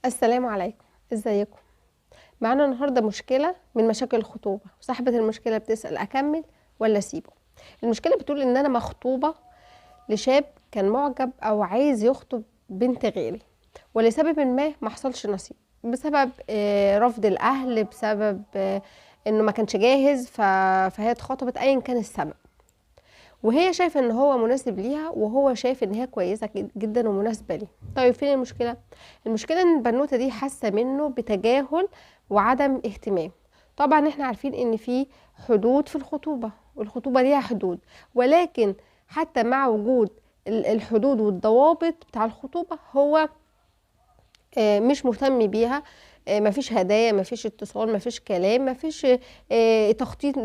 السلام عليكم، ازيكم؟ معانا النهارده مشكله من مشاكل الخطوبه، وصاحبه المشكله بتسال اكمل ولا اسيبه. المشكله بتقول ان انا مخطوبه لشاب كان معجب او عايز يخطب بنت غيري، ولسبب ما حصلش نصيب، بسبب رفض الاهل، بسبب انه ما كانش جاهز، فهي اتخطبت ايا كان السبب. وهي شايفه ان هو مناسب ليها، وهو شايف ان هي كويسه جدا ومناسبه ليه. طيب فين المشكله؟ المشكله ان البنوته دي حاسه منه بتجاهل وعدم اهتمام. طبعا احنا عارفين ان في حدود في الخطوبه، والخطوبه ليها حدود، ولكن حتى مع وجود الحدود والضوابط بتاع الخطوبه، هو مش مهتم بيها. مفيش هدايا، مفيش اتصال، مفيش كلام، مفيش تخطيط،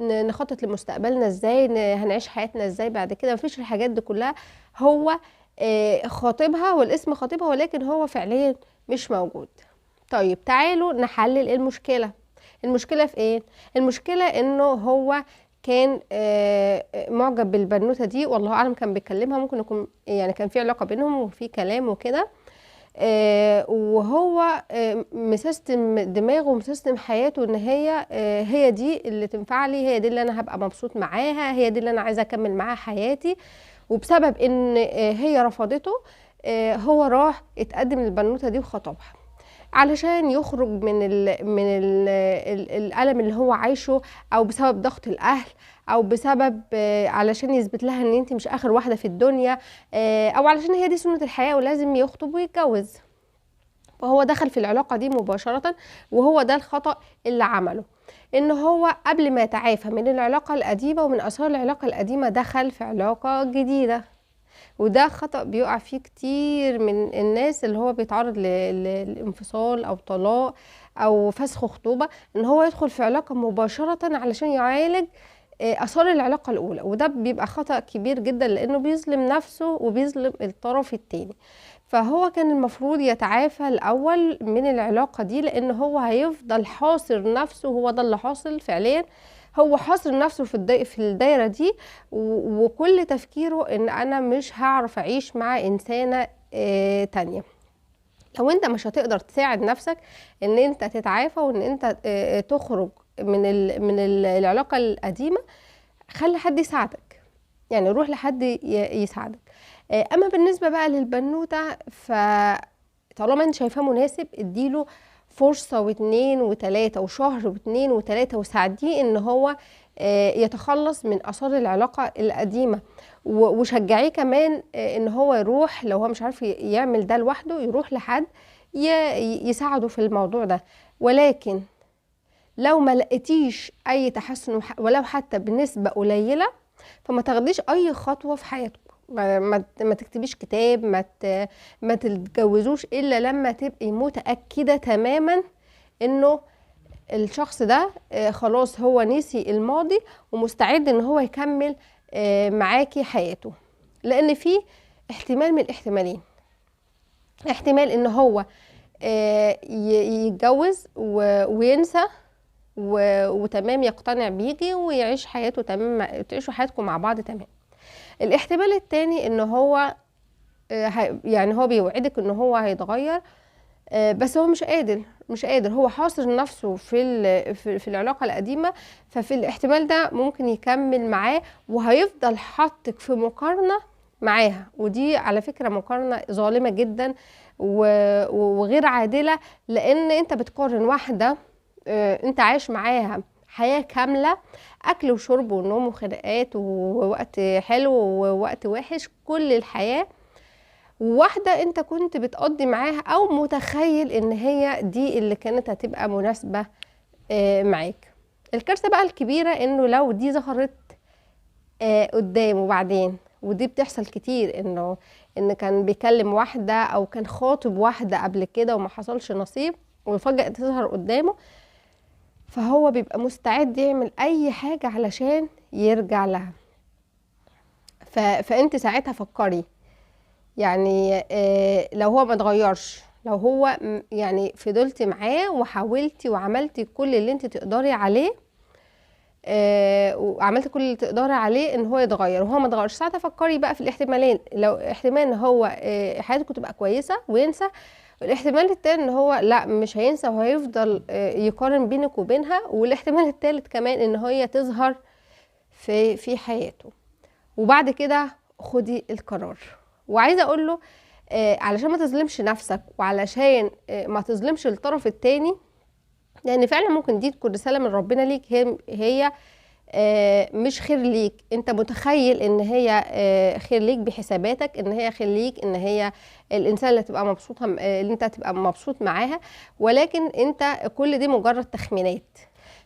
نخطط لمستقبلنا ازاي، هنعيش حياتنا ازاي بعد كده، مفيش الحاجات دي كلها. هو خاطبها والاسم خاطبها، ولكن هو فعليا مش موجود. طيب تعالوا نحلل المشكلة. المشكلة في ايه؟ المشكلة انه هو كان معجب بالبنوتة دي، والله اعلم كان بيكلمها، ممكن يكون يعني كان في علاقة بينهم وفي كلام وكده. وهو مسيستم دماغه ومسيستم حياته ان هي دي اللي تنفع لي، هي دي اللي انا هبقى مبسوط معاها، هي دي اللي انا عايزه اكمل معاها حياتي. وبسبب ان هي رفضته، هو راح اتقدم للبنوته دي وخطبها علشان يخرج من الألم اللي هو عايشه، او بسبب ضغط الاهل، او بسبب علشان يثبت لها ان انت مش اخر واحده في الدنيا، او علشان هي دي سنه الحياه ولازم يخطب ويتجوز. فهو دخل في العلاقه دي مباشره، وهو ده الخطأ اللي عمله. ان هو قبل ما يتعافى من العلاقه القديمه ومن اثار العلاقه القديمه، دخل في علاقه جديده. وده خطأ بيقع فيه كتير من الناس، اللي هو بيتعرض للانفصال او طلاق او فسخ خطوبة، ان هو يدخل في علاقة مباشرة علشان يعالج اثار العلاقة الاولى. وده بيبقى خطأ كبير جدا، لانه بيظلم نفسه وبيظلم الطرف التاني. فهو كان المفروض يتعافى الاول من العلاقة دي، لان هو هيفضل حاصر نفسه، هو ده اللي حاصل فعليا. هو حاصر نفسه في الدايرة دي، وكل تفكيره ان انا مش هعرف اعيش مع انسانة تانية. لو انت مش هتقدر تساعد نفسك ان انت تتعافى، وان انت تخرج من العلاقة القديمة، خلي حد يساعدك، يعني روح لحد يساعدك. اما بالنسبة بقى للبنوتة، طالما انت شايفاه مناسب، اديله فرصة واتنين وتلاتة وشهر واتنين وتلاتة، وساعديه ان هو يتخلص من اثار العلاقة القديمة. وشجعيه كمان ان هو يروح، لو هو مش عارف يعمل ده لوحده، يروح لحد يساعده في الموضوع ده. ولكن لو ما لقيتيش اي تحسن ولو حتى بنسبة قليلة، فما تاخديش اي خطوة في حياتك. ما تكتبيش كتاب، ما تتجوزوش الا لما تبقي متأكدة تماما انه الشخص ده خلاص هو نسي الماضي ومستعد ان هو يكمل معاكي حياته. لان في احتمال من الاحتمالين: احتمال ان هو يتجوز وينسى وتمام، يقتنع بيكي ويعيش حياته تمام، تعيشوا حياتكم مع بعض تمام. الاحتمال التاني ان هو يعني هو بيوعدك ان هو هيتغير، بس هو مش قادر، هو حاصر نفسه في العلاقة القديمة. ففي الاحتمال ده ممكن يكمل معاه، وهيفضل حاطك في مقارنة معاها. ودي على فكرة مقارنة ظالمة جدا وغير عادلة، لان انت بتقارن واحدة انت عايش معاها حياة كاملة، اكل وشرب ونوم وخناقات ووقت حلو ووقت وحش، كل الحياة، واحدة انت كنت بتقضي معاها او متخيل ان هي دي اللي كانت هتبقى مناسبة معاك. الكارثة بقى الكبيرة انه لو دي ظهرت قدامه بعدين، ودي بتحصل كتير، ان كان بيكلم واحدة او كان خاطب واحدة قبل كده وما حصلش نصيب، وفجأة تظهر قدامه، فهو بيبقى مستعد يعمل اي حاجة علشان يرجع لها. فانت ساعتها فكري، يعني لو هو ما اتغيرش، لو هو يعني فضلتي معاه وحاولتي وعملتي كل اللي انت تقدري عليه، وعملتي كل اللي تقدري عليه ان هو يتغير وهو ما اتغيرش، ساعتها فكري بقى في الاحتمالين: لو احتمال ان هو حياتكم تبقى كويسه وينسى، الاحتمال التاني ان هو لا مش هينسى وهيفضل يقارن بينك وبينها. والاحتمال التالت كمان ان هي تظهر في حياته. وبعد كده خدي القرار. وعايزه اقول له علشان ما تظلمش نفسك وعلشان ما تظلمش الطرف التاني، لان فعلا ممكن دي تكون رساله من ربنا ليك، هي مش خير ليك. انت متخيل ان هي خير ليك بحساباتك، ان هي خير ليك، ان هي الانسان اللي تبقى مبسوطه، اللي انت تبقى مبسوط معاها، ولكن انت كل دي مجرد تخمينات.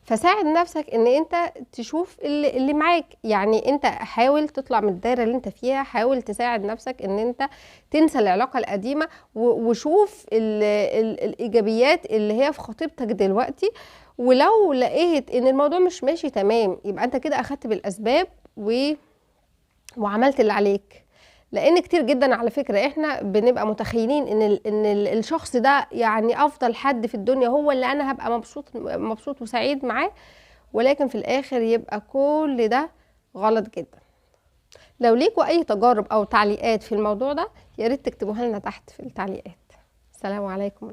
فساعد نفسك ان انت تشوف اللي معاك. يعني انت حاول تطلع من الدايره اللي انت فيها، حاول تساعد نفسك ان انت تنسى العلاقه القديمه، وشوف الايجابيات اللي هي في خطيبتك دلوقتي. ولو لقيت ان الموضوع مش ماشي تمام، يبقى انت كده اخدت بالاسباب وعملت اللي عليك. لان كتير جدا على فكره احنا بنبقى متخيلين ان الشخص ده يعني افضل حد في الدنيا، هو اللي انا هبقى مبسوط وسعيد معاه، ولكن في الاخر يبقى كل ده غلط جدا. لو ليكوا اي تجارب او تعليقات في الموضوع ده، يا ريت تكتبوها لنا تحت في التعليقات. السلام عليكم.